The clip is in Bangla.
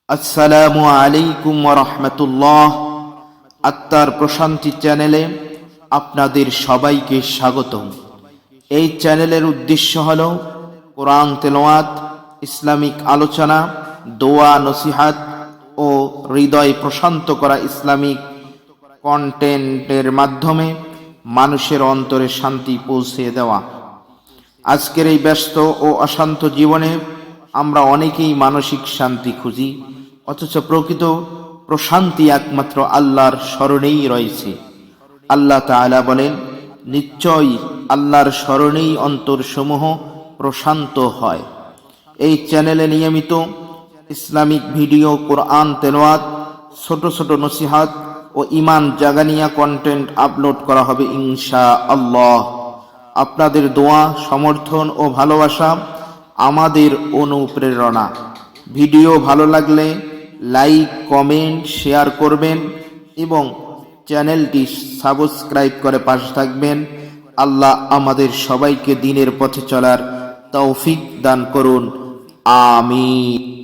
আসসালামু আলাইকুম ওয়া রাহমাতুল্লাহ। আত্মার প্রশান্তি চ্যানেলে আপনাদের সবাইকে স্বাগতম। এই চ্যানেলের উদ্দেশ্য হল কোরআন তেলাওয়াত, ইসলামিক আলোচনা, দোয়া, নসিহাত ও হৃদয় প্রশান্ত করা ইসলামিক কন্টেন্টের মাধ্যমে মানুষের অন্তরে শান্তি পৌঁছে দেওয়া। আজকের এই ব্যস্ত ও অশান্ত জীবনে আমরা অনেকেই মানসিক শান্তি খুঁজি, অথচ প্রকৃত প্রশান্তি একমাত্র আল্লাহর স্মরণেই রয়েছে। আল্লাহ তাআলা বলেন, নিশ্চয়ই আল্লাহর স্মরণেই অন্তরসমূহ প্রশান্ত হয়। এই চ্যানেলে নিয়মিত ইসলামিক ভিডিও, কোরআন তেলাওয়াত, ছোট ছোট নসিহত ও ঈমান জাগানিয়া কন্টেন্ট আপলোড করা হবে ইনশাআল্লাহ। আপনাদের দোয়া, সমর্থন ও ভালোবাসা আমাদের অনুপ্রেরণা। ভিডিও ভালো লাগলে লাইক, কমেন্ট, শেয়ার করবেন এবং চ্যানেলটি সাবস্ক্রাইব করে পাশে থাকবেন। আল্লাহ আমাদের সবাইকে দ্বীনের পথে চলার তৌফিক দান করুন। আমিন।